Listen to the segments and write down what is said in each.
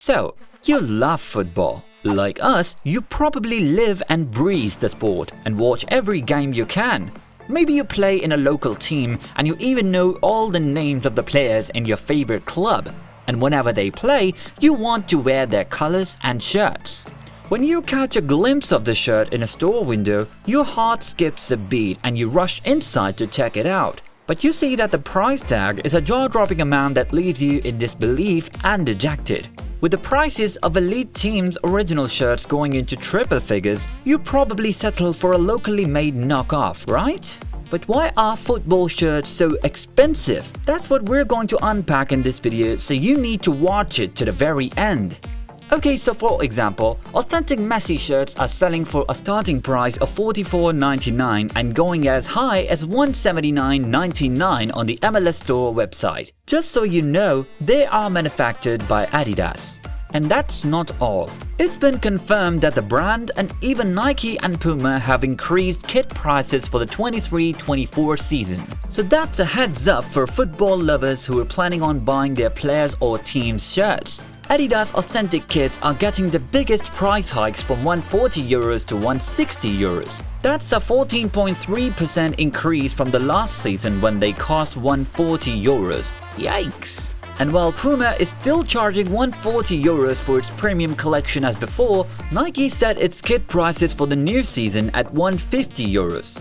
So, you love football. Like us, you probably live and breathe the sport and watch every game you can. Maybe you play in a local team and you even know all the names of the players in your favorite club. And whenever they play, you want to wear their colors and shirts. When you catch a glimpse of the shirt in a store window, your heart skips a beat and you rush inside to check it out. But you see that the price tag is a jaw-dropping amount that leaves you in disbelief and dejected. With the prices of elite teams' original shirts going into triple figures, you probably settle for a locally made knockoff, right? But why are football shirts so expensive? That's what we're going to unpack in this video, so you need to watch it to the very end. Okay, so for example, authentic Messi shirts are selling for a starting price of $44.99 and going as high as $179.99 on the MLS Store website. Just so you know, they are manufactured by Adidas. And that's not all. It's been confirmed that the brand and even Nike and Puma have increased kit prices for the 23-24 season. So that's a heads up for football lovers who are planning on buying their players' or teams' shirts. Adidas authentic kits are getting the biggest price hikes from €140 to €160. That's a 14.3% increase from the last season when they cost €140. Yikes! And while Puma is still charging €140 for its premium collection as before, Nike set its kit prices for the new season at €150.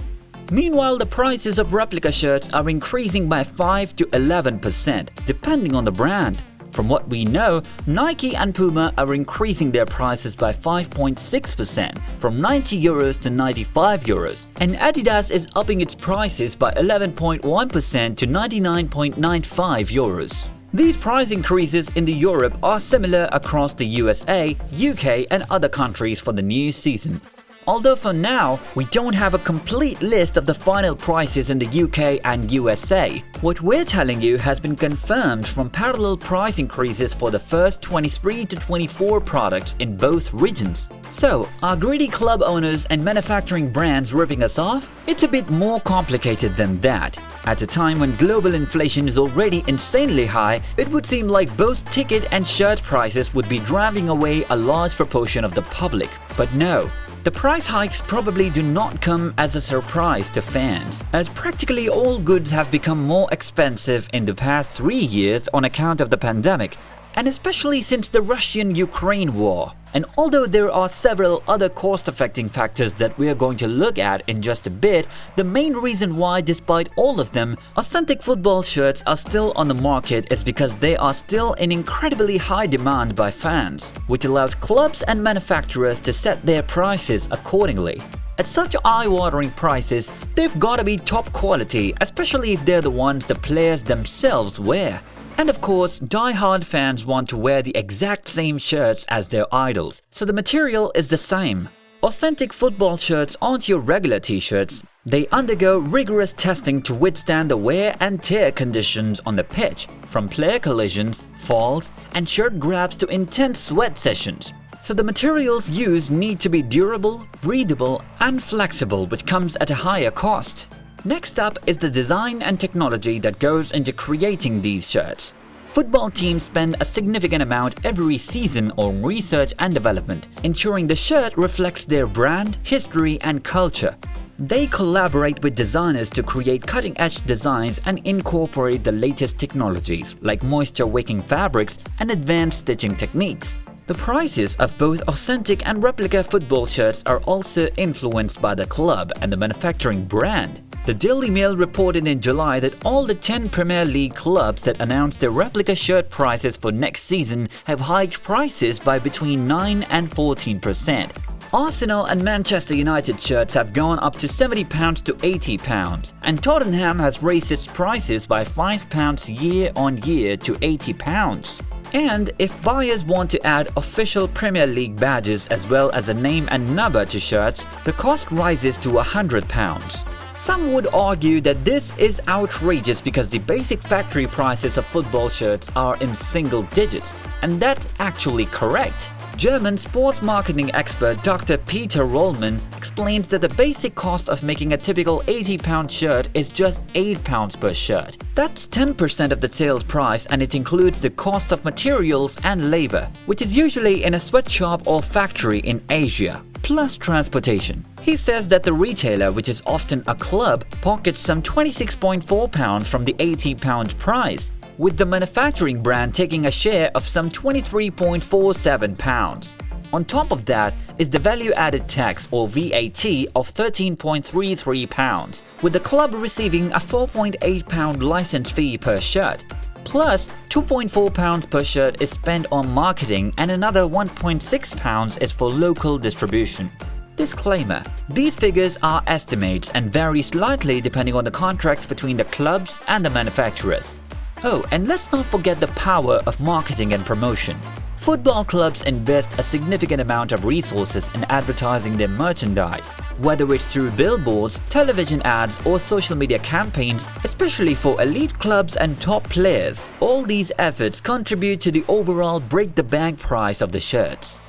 Meanwhile, the prices of replica shirts are increasing by 5 to 11%, depending on the brand. From what we know, Nike and Puma are increasing their prices by 5.6%, from €90 to €95, and Adidas is upping its prices by 11.1% to €99.95. These price increases in Europe are similar across the USA, UK, and other countries for the new season. Although for now, we don't have a complete list of the final prices in the UK and USA. What we're telling you has been confirmed from parallel price increases for the first 23 to 24 products in both regions. So, are greedy club owners and manufacturing brands ripping us off? It's a bit more complicated than that. At a time when global inflation is already insanely high, it would seem like both ticket and shirt prices would be driving away a large proportion of the public. But no. The price hikes probably do not come as a surprise to fans, as practically all goods have become more expensive in the past 3 years on account of the pandemic, and especially since the Russian-Ukraine war. And although there are several other cost-affecting factors that we are going to look at in just a bit, the main reason why, despite all of them, authentic football shirts are still on the market is because they are still in incredibly high demand by fans, which allows clubs and manufacturers to set their prices accordingly. At such eye-watering prices, they've got to be top quality, especially if they're the ones the players themselves wear. And of course, die-hard fans want to wear the exact same shirts as their idols, so the material is the same. Authentic football shirts aren't your regular t-shirts. They undergo rigorous testing to withstand the wear and tear conditions on the pitch, from player collisions, falls, and shirt grabs to intense sweat sessions. So the materials used need to be durable, breathable, and flexible, which comes at a higher cost. Next up is the design and technology that goes into creating these shirts. Football teams spend a significant amount every season on research and development, ensuring the shirt reflects their brand, history, and culture. They collaborate with designers to create cutting-edge designs and incorporate the latest technologies like moisture-wicking fabrics and advanced stitching techniques. The prices of both authentic and replica football shirts are also influenced by the club and the manufacturing brand. The Daily Mail reported in July that all the 10 Premier League clubs that announced their replica shirt prices for next season have hiked prices by between 9 and 14%. Arsenal and Manchester United shirts have gone up to £70 to £80, and Tottenham has raised its prices by £5 year on year to £80. And if buyers want to add official Premier League badges as well as a name and number to shirts, the cost rises to £100. Some would argue that this is outrageous because the basic factory prices of football shirts are in single digits, and that's actually correct. German sports marketing expert Dr. Peter Rollman explains that the basic cost of making a typical £80 shirt is just £8 per shirt. That's 10% of the sales price, and it includes the cost of materials and labor, which is usually in a sweatshop or factory in Asia, plus transportation. He says that the retailer, which is often a club, pockets some £26.4 from the £80 price, with the manufacturing brand taking a share of some £23.47. On top of that is the value-added tax or VAT of £13.33, with the club receiving a £4.8 license fee per shirt. Plus, £2.4 per shirt is spent on marketing and another £1.6 is for local distribution. Disclaimer: these figures are estimates and vary slightly depending on the contracts between the clubs and the manufacturers. Oh, and let's not forget the power of marketing and promotion. Football clubs invest a significant amount of resources in advertising their merchandise, whether it's through billboards, television ads, or social media campaigns, especially for elite clubs and top players. All these efforts contribute to the overall break-the-bank price of the shirts.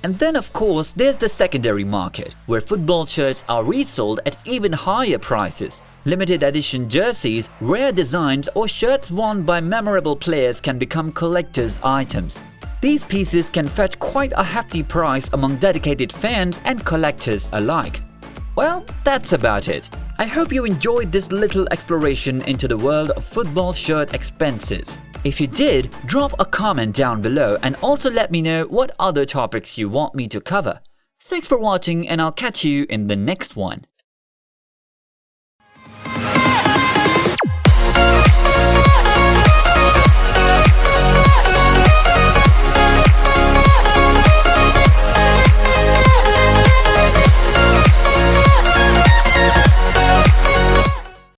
And then, of course, there's the secondary market, where football shirts are resold at even higher prices. Limited edition jerseys, rare designs, or shirts worn by memorable players can become collector's items. These pieces can fetch quite a hefty price among dedicated fans and collectors alike. Well, that's about it. I hope you enjoyed this little exploration into the world of football shirt expenses. If you did, drop a comment down below and also let me know what other topics you want me to cover. Thanks for watching, and I'll catch you in the next one.